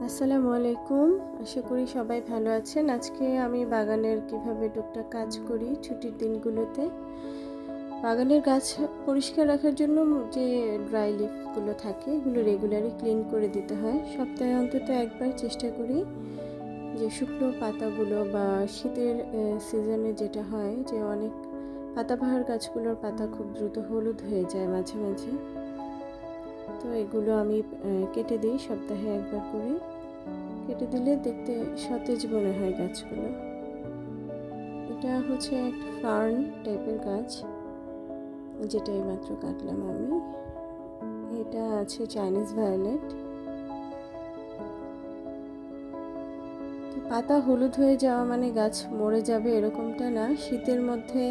আসসালামু আলাইকুম। আশা করি সবাই ভালো আছেন। আজকে আমি বাগানের কিভাবে টুকটাক কাজ করি ছুটির দিনগুলোতে। বাগানের গাছ পরিষ্কার রাখার জন্য যে ড্রাই লিফগুলো থাকে এগুলো রেগুলারই ক্লিন করে দিতে হয়। সপ্তাহে অন্তত একবার চেষ্টা করি যে শুকনো পাতাগুলো বা শীতের সিজনে যেটা হয় যে অনেক পাতাবাহার গাছগুলোর পাতা খুব দ্রুত হলুদ হয়ে যায় মাঝে মাঝে, তো এগুলো আমি কেটে দিই সপ্তাহে একবার করে। কেটে দিলে দেখতে সতেজ মনে হয় গাছগুলো। এটা হচ্ছে একটা ফার্ন টাইপের গাছ, যেটা এইমাত্র কাটলাম আমি। এটা আছে চাইনিজ ভায়োলেট। তো পাতা হলুদ হয়ে যাওয়া মানে গাছ মরে যাবে এরকমটা না। শীতের মধ্যে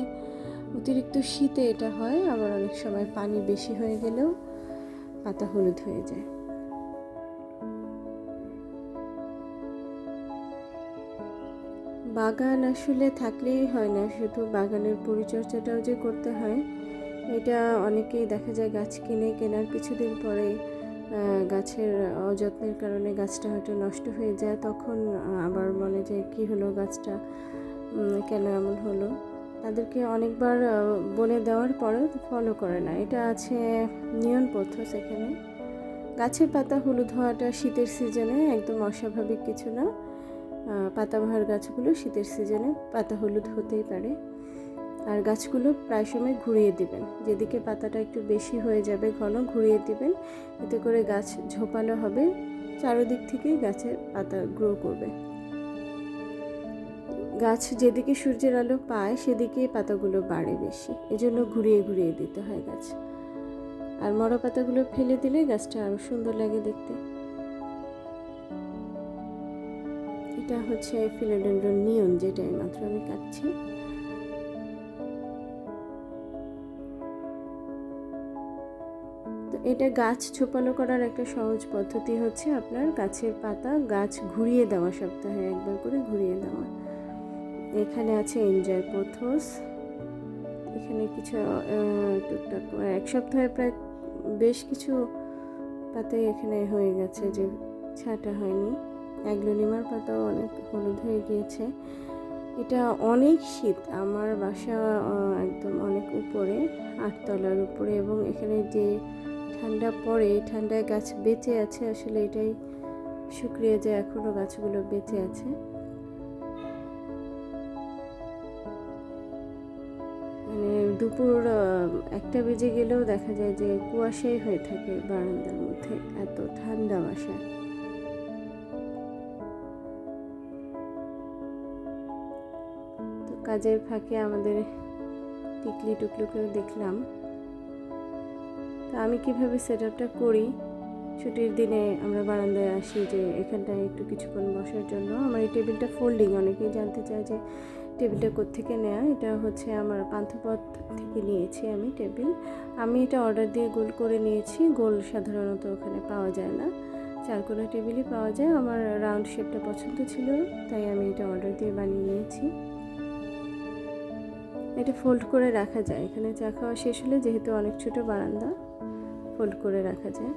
অতিরিক্ত শীতে এটা হয়, আবার অনেক সময় পানি বেশি হয়ে গেলেও পাতা হলুদ হয়ে যায়। বাগান আসলে থাকলেই হয় না, শুধু বাগানের পরিচর্যাটাও যে করতে হয়। এটা অনেকেই দেখা যায় গাছ কেনার কিছুদিন পরে গাছের অযত্নের কারণে গাছটা হয়তো নষ্ট হয়ে যায়, তখন আবার মনে যায় কি হলো গাছটা, কেন এমন হলো। তাদেরকে অনেকবার বলে দেওয়ার পরেও ফলো করে না। এটা আছে নিয়ন পথস। এখানে গাছের পাতা হলুদ হওয়াটা শীতের সিজনে একদম অস্বাভাবিক কিছু না। পাতাবাহার গাছগুলো শীতের সিজনে পাতা হলুদ হতেই পারে। আর গাছগুলো প্রায় সময় ঘুরিয়ে দিবেন, যেদিকে পাতাটা একটু বেশি হয়ে যাবে ঘন ঘুরিয়ে দিবেন, এতে করে গাছ ঝোপালো হবে, চারদিক থেকেই গাছের পাতা গ্রো করবে। গাছ যেদিকে সূর্যের আলো পায় সেদিকেই পাতাগুলো বাড়ে বেশি, এজন্য ঘুরিয়ে ঘুরিয়ে দিতে হয় গাছ। আর মরা পাতাগুলো ফেলে দিলে গাছটা আরো সুন্দর লাগে দেখতে। এটা হচ্ছে ফিলোডেন্ড্রন নিয়ন, যেটা মাত্র আমি কাটছি। তো এটা গাছ ছোপালো করার একটা সহজ পদ্ধতি হচ্ছে আপনার গাছের পাতা গাছ ঘুরিয়ে দেওয়া, সপ্তাহে একবার করে ঘুরিয়ে দেওয়া। এখানে আছে এনজয় পোথোস। এখানে কিছু টুকটাক এক সপ্তাহে প্রায় বেশ কিছু পাতাই এখানে হয়ে গেছে যে ছাঁটা হয়নি। অ্যাগ্লোনিমার পাতাও অনেক হলুদ হয়ে গিয়েছে। এটা অনেক শীত, আমার বাসা একদম অনেক উপরে, 8 তলার উপরে, এবং এখানে যে ঠান্ডা পড়ে এই ঠান্ডায় গাছ বেঁচে আছে, আসলে এটাই শুকিয়ে যায়, এখনো গাছগুলো বেঁচে আছে। মানে দুপুর 1টা বেজে গেলেও দেখা যায় যে কুয়াশাই হয়ে থাকে বারান্দার মধ্যে, এত ঠান্ডা বাসায়। তো কাজের ফাঁকে আমাদের টিকলি টুকলুকেও দেখলাম। তো আমি কিভাবে সেট আপটা করি, ছুটির দিনে আমরা বারান্দায় আসি যে এখানটায় একটু কিছুক্ষণ বসার জন্য। আমার এই টেবিলটা ফোল্ডিং, অনেকেই জানতে চায় যে টেবিলটা কোত্থেকে নেওয়া। এটা হচ্ছে আমার পান্থপথ থেকে নিয়েছি আমি টেবিল। আমি এটা অর্ডার দিয়ে গোল করে নিয়েছি। গোল সাধারণত ওখানে পাওয়া যায় না, চারকোনা টেবিলই পাওয়া যায়। আমার রাউন্ড শেপটা পছন্দ ছিল, তাই আমি এটা অর্ডার দিয়ে বানিয়ে নিয়েছি। এটা ফোল্ড করে রাখা যায়, এখানে চা খাওয়া শেষ হলে, যেহেতু অনেক ছোট বারান্দা, ফোল্ড করে রাখা যায়।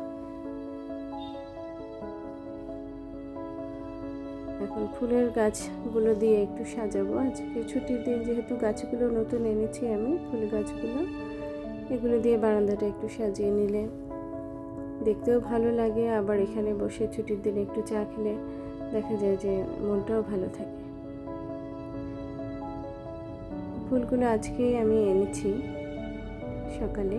এখন ফুলের গাছগুলো দিয়ে একটু সাজাবো। আজকে ছুটির দিন যেহেতু গাছগুলো নতুন এনেছি আমি, ফুল গাছগুলো, এগুলো দিয়ে বারান্দাটা একটু সাজিয়ে নিলে দেখতেও ভালো লাগে। আবার এখানে বসে ছুটির দিনে একটু চা খেলে দেখা যায় যে মনটাও ভালো থাকে। ফুলগুলো আজকেই আমি এনেছি সকালে।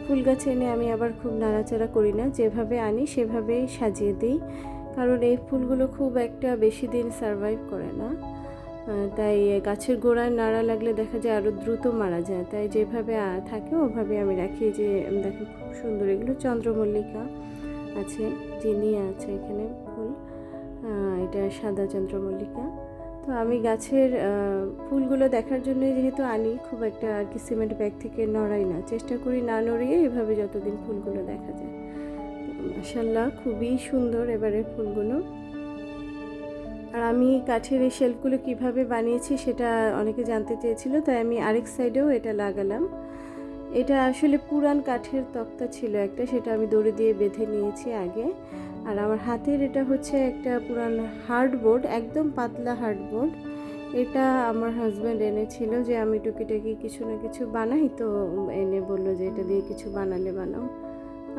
ফুল গাছ এনে আমি আবার খুব নাড়াচাড়া করি না, যেভাবে আনি সেভাবেই সাজিয়ে দিই, কারণ এই ফুলগুলো খুব একটা বেশি দিন সারভাইভ করে না। তাই গাছের গোড়ায় নাড়া লাগলে দেখা যায় আরও দ্রুত মারা যায়, তাই যেভাবে থাকে ওভাবে আমি রাখি। যে দেখেন খুব সুন্দর, এগুলো চন্দ্রমল্লিকা আছে, জিনিয়া আছে এখানে ফুল, এটা সাদা চন্দ্রমল্লিকা। তো আমি গাছের ফুলগুলো দেখার জন্য যেহেতু আনি, খুব একটা আর কি সিমেন্ট ব্যাগ থেকে নড়াই না, চেষ্টা করি না নড়িয়ে এভাবে যতদিন ফুলগুলো দেখা যায়। মাশাআল্লাহ খুবই সুন্দর এবারে ফুলগুলো। আর আমি কাঠের এই শেলফগুলো কীভাবে বানিয়েছি সেটা অনেকে জানতে চেয়েছিল, তাই আমি আরেক সাইডেও এটা লাগালাম। এটা আসলে পুরান কাঠের তক্তা ছিল একটা, সেটা আমি দড়ি দিয়ে বেঁধে নিয়েছি আগে। আর আমার হাতের এটা হচ্ছে একটা পুরান হার্ডবোর্ড, একদম পাতলা হার্ডবোর্ড। এটা আমার হাজব্যান্ড এনেছিল যে আমি টুকিটাকি কিছু না কিছু বানাই, তো এনে বললো যে এটা দিয়ে কিছু বানালে বানাও।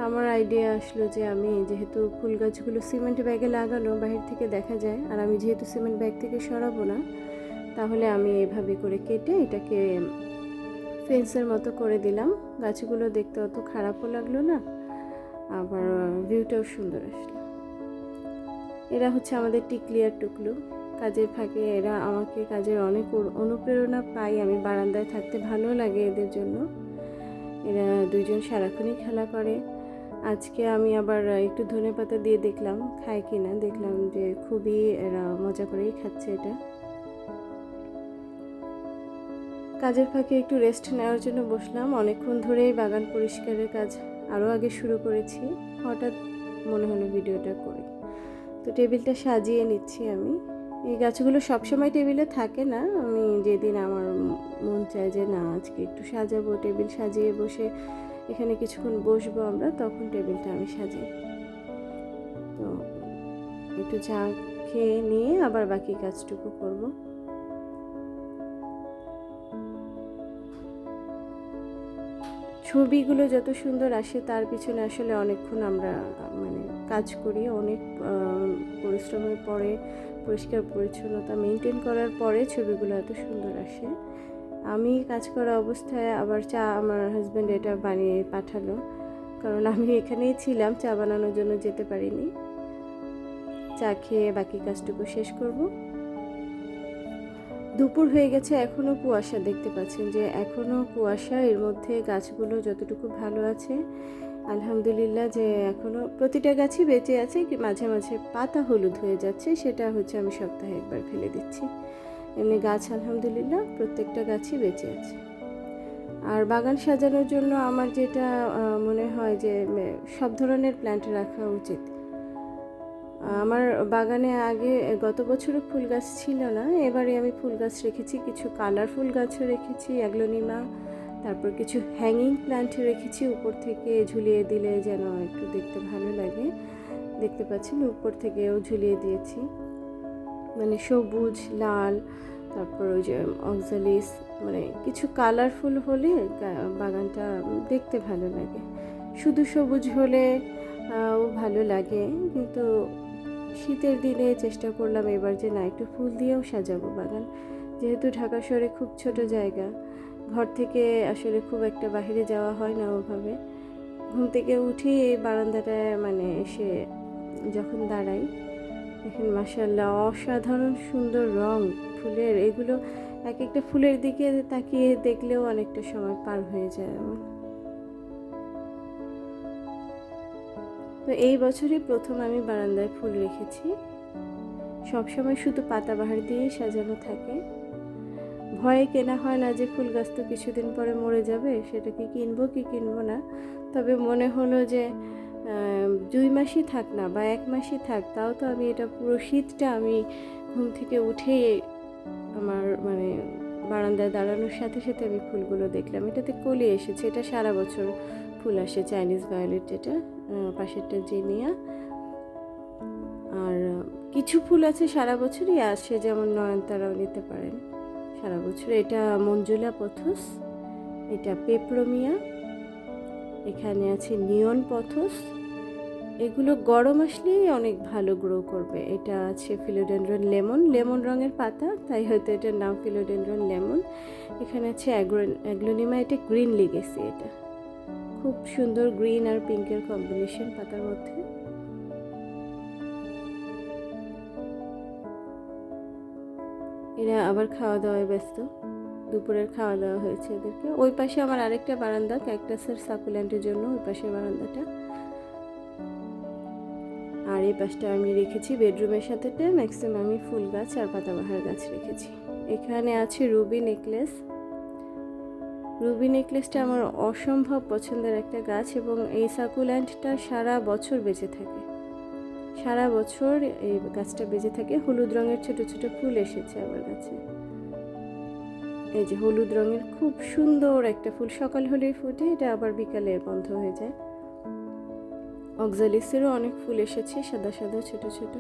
আমার আইডিয়া আসলো যে আমি যেহেতু ফুল গাছগুলো সিমেন্ট ব্যাগে লাগানো, বাহির থেকে দেখা যায়, আর আমি যেহেতু সিমেন্ট ব্যাগ থেকে সরাবো না, তাহলে আমি এভাবে করে কেটে এটাকে ফেন্সের মতো করে দিলাম। গাছগুলো দেখতে অত খারাপও লাগলো না, আবার ভিউটাও সুন্দর আসলো। এরা হচ্ছে আমাদের টিকলি আর টুকলু। কাজের ফাঁকে এরা আমাকে কাজের অনেক অনুপ্রেরণা পাই, আমি বারান্দায় থাকতে ভালো লাগে এদের জন্য। এরা দুইজন সারাক্ষণই খেলা করে। আজকে আমি আবার একটু ধনেপাতা দিয়ে দেখলাম খায় কি না, দেখলাম যে খুবই এরা মজা করেই খাচ্ছে এটা। কাজের ফাঁকে একটু রেস্ট নেওয়ার জন্য বসলাম। অনেকক্ষণ ধরেই বাগান পরিষ্কারের কাজ আরও আগে শুরু করেছি, হঠাৎ মনে হলো ভিডিওটা করি, তো টেবিলটা সাজিয়ে নিচ্ছি আমি। এই গাছগুলো সবসময় টেবিলে থাকে না, আমি যেদিন আমার মন চায় যে না আজকে একটু সাজাবো, টেবিল সাজিয়ে বসে এখানে কিছুক্ষণ বসবো আমরা, তখন টেবিলটা আমি সাজাই। তো একটু চা খেয়ে নিয়ে আবার বাকি কাজটুকু করব। ছবিগুলো যত সুন্দর আসে তার পিছনে আসলে অনেকক্ষণ আমরা মানে কাজ করি, অনেক পরিশ্রমের পরে, পরিষ্কার পরিচ্ছন্নতা মেনটেন করার পরে ছবিগুলো এত সুন্দর আসে। আমি কাজ করা অবস্থায় আবার চা আমার হাজব্যান্ড এটা বানিয়ে পাঠালো, কারণ আমি এখানেই ছিলাম, চা বানানোর জন্য যেতে পারিনি। চা খেয়ে বাকি কাজটুকু শেষ করব। দুপুর হয়ে গেছে, এখনও কুয়াশা দেখতে পাচ্ছেন যে এখনও কুয়াশা, এর মধ্যে গাছগুলো যতটুকু ভালো আছে আলহামদুলিল্লাহ, যে এখনও প্রতিটা গাছই বেঁচে আছে, কি মাঝে মাঝে পাতা হলুদ হয়ে যাচ্ছে, সেটা হচ্ছে আমি সপ্তাহে একবার ফেলে দিচ্ছি। এমনি গাছ আলহামদুলিল্লাহ প্রত্যেকটা গাছই বেঁচে আছে। আর বাগান সাজানোর জন্য আমার যেটা মনে হয় যে সব ধরনের প্ল্যান্ট রাখা উচিত। আমার বাগানে আগে গত বছরও ফুল গাছ ছিল না, এবারে আমি ফুল গাছ রেখেছি, কিছু কালারফুল গাছও রেখেছি, অ্যাগ্লোনিমা, তারপর কিছু হ্যাঙ্গিং প্ল্যান্ট রেখেছি, উপর থেকে ঝুলিয়ে দিলে যেন একটু দেখতে ভালো লাগে। দেখতে পাচ্ছেন উপর থেকেও ঝুলিয়ে দিয়েছি, মানে সবুজ লাল, তারপর ওই যে অক্সালিস, মানে কিছু কালারফুল হলে বাগানটা দেখতে ভালো লাগে। শুধু সবুজ হলে ভালো লাগে, কিন্তু শীতের দিনে চেষ্টা করলাম এবার যে না একটু ফুল দিয়েও সাজাবো বাগান। যেহেতু ঢাকা শহরে খুব ছোট জায়গা, ঘর থেকে আসলে খুব একটা বাইরে যাওয়া হয় না ওভাবে। ঘুম থেকে উঠি এই বারান্দাটায় মানে এসে যখন দাঁড়াই, দেখেন মাশাআল্লাহ অসাধারণ সুন্দর রং ফুলের, এগুলো এক একটা ফুলের দিকে তাকিয়ে দেখলেও অনেকটা সময় পার হয়ে যায় আমার। তো এই বছরই প্রথম আমি বারান্দায় ফুল রেখেছি। সবসময় শুধু পাতাবাহার দিয়েই সাজানো থাকে, ভয়ে কেনা হয় না যে ফুল গাছ তো কিছুদিন পরে মরে যাবে, সেটাকে কিনবো কি কিনবো না। তবে মনে হলো যে 2 মাসই থাক না বা 1 মাসই থাক, তাও তো আমি এটা পুরো শীতটা আমি ঘুম থেকে উঠেই আমার মানে বারান্দায় দাঁড়ানোর সাথে সাথে আমি ফুলগুলো দেখলাম। এটাতে কলি এসেছে, এটা সারা বছর ফুল আসে, চাইনিজ ভায়োলেট যেটা, পাশেরটা জিনিয়া। আর কিছু ফুল আছে সারা বছরই আসে, যেমন নয়নতারাও নিতে পারেন সারা বছর। এটা মঞ্জুলা পথস, এটা পেপ্রোমিয়া, এখানে আছে নিয়ন পথস, এগুলো গরম আসলেই অনেক ভালো গ্রো করবে। এটা আছে ফিলোডেন্ড্রন লেমন, লেমন রঙের পাতা তাই হয়তো এটার নাম ফিলোডেন্ড্রন লেমন। এখানে আছে অ্যাগ্লোনিমা, এটা গ্রিন লিগেসি, এটা খুব সুন্দর গ্রিন আর পিঙ্কের কম্বিনেশন পাতার মধ্যে। এরা আবার খাওয়া দাওয়ায় ব্যস্ত, দুপুরের খাওয়া দাওয়া হয়েছে এদেরকে। ওই পাশে আমার আরেকটা বারান্দা ক্যাকটাসের সাকুল্যান্টের জন্য, ওই পাশের বারান্দাটা। আর এই পাশটা আমি রেখেছি বেডরুমের সাথে ম্যাক্সিমাম আমি ফুল গাছ আর পাতাবাহার গাছ রেখেছি। এখানে আছে রুবি নেকলেস। রুবি নেকলেসটা আমার অসম্ভব পছন্দের একটা গাছ, এবং এই সাকুল্যান্টটা সারা বছর বেঁচে থাকে, সারা বছর এই গাছটা বেঁচে থাকে। হলুদ রঙের ছোট ছোট ফুল এসেছে আমার গাছে। এই যে হলুদ রঙের খুব সুন্দর একটা ফুল, সকাল হলেই ফুটে, এটা আবার বিকালে বন্ধ হয়ে যায়। অক্সালিসেরও অনেক ফুল এসেছে, সাদা সাদা ছোট ছোট।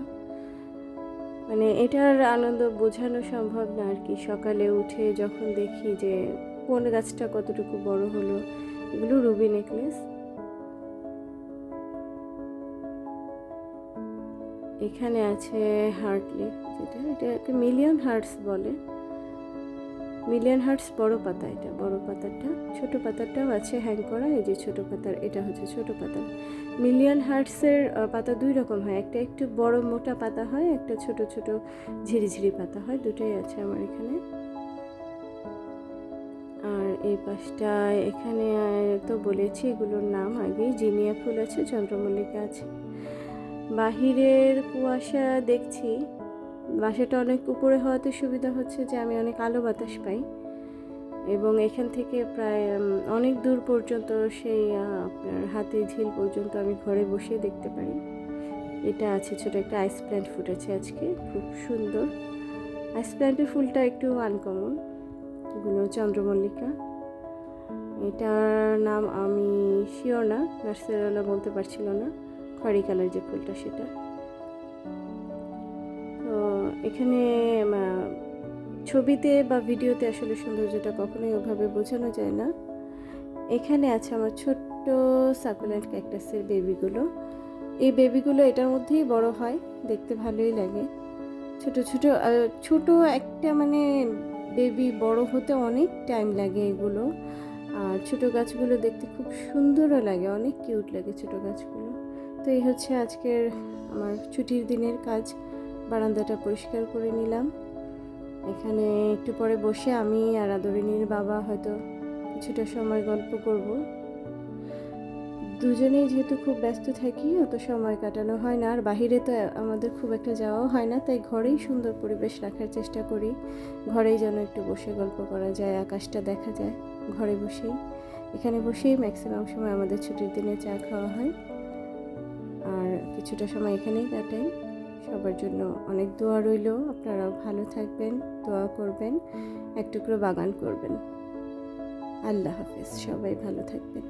মানে এটার আনন্দ বোঝানো সম্ভব না আর কি। সকালে উঠে যখন দেখি যে কোন গাছটা কতটুকু বড় হলো। এগুলো রুবি নেকলেস। এখানে আছে হার্ট লিফ, এটাকে মিলিয়ন হার্টস বলে। মিলিয়ন হার্টস বড় পাতা, এটা বড় পাতাটা। ছোট পাতাটাও আছে হ্যাং করা, এই যে ছোট পাতার, এটা হচ্ছে ছোট পাতা। মিলিয়ন হার্টসের পাতা দুই রকম হয়, একটা একটু বড় মোটা পাতা হয়, একটা ছোট ছোট ঝিরিঝিরি পাতা হয়, দুটোই আছে আমার এখানে। আর এই পাশটায় এখানে তো বলেছি এগুলোর নাম আগেই। জিনিয়া ফুল আছে, চন্দ্রমল্লিকা আছে। বাহিরের কুয়াশা দেখছি, বাসাটা অনেক উপরে হওয়াতে সুবিধা হচ্ছে যে আমি অনেক আলো বাতাস পাই, এবং এখান থেকে প্রায় অনেক দূর পর্যন্ত সেই আপনার হাতির ঝিল পর্যন্ত আমি ঘরে বসে দেখতে পারি। এটা আছে ছোট একটা আইস প্ল্যান্ট ফুটেছে আজকে, খুব সুন্দর। আইস প্ল্যান্টের ফুলটা একটু আনকমন। এগুলো চন্দ্রমল্লিকা, এটার নাম আমি শিওর না, নার্সারিওয়ালা বলতে পারছিল না। খয়েরি কালার যে ফুলটা সেটা। তো এখানে ছবিতে বা ভিডিওতে আসলে সৌন্দর্যটা কখনোই ওভাবে বোঝানো যায় না। এখানে আছে আমার ছোট্ট সাকুলেন্ট ক্যাকটাসের বেবিগুলো। এই বেবিগুলো এটার মধ্যেই বড় হয়, দেখতে ভালোই লাগে। ছোট ছোট ছোট একটা মানে বেবি বড় হতে অনেক টাইম লাগে এগুলো। আর ছোট গাছগুলো দেখতে খুব সুন্দরও লাগে, অনেক কিউট লাগে ছোট গাছগুলো। তো এই হচ্ছে আজকের আমার ছুটির দিনের কাজ। বারান্দাটা পরিষ্কার করে নিলাম। এখানে একটু পরে বসে আমি আর আদরিনীর বাবা হয়তো কিছুটা সময় গল্প করব। দুজনেই যেহেতু খুব ব্যস্ত থাকি, অত সময় কাটানো হয় না। আর বাহিরে তো আমাদের খুব একটা যাওয়াও হয় না, তাই ঘরেই সুন্দর পরিবেশ রাখার চেষ্টা করি। ঘরেই যেন একটু বসে গল্প করা যায়, আকাশটা দেখা যায় ঘরে বসেই। এখানে বসেই ম্যাক্সিমাম সময় আমাদের ছুটির দিনে চা খাওয়া হয়, আর কিছুটা সময় এখানেই কাটাই। সবার জন্য অনেক দোয়া রইল, আপনারাও ভালো থাকবেন, দোয়া করবেন, এক টুকরো বাগান করবেন। আল্লাহ হাফেজ, সবাই ভালো থাকবেন।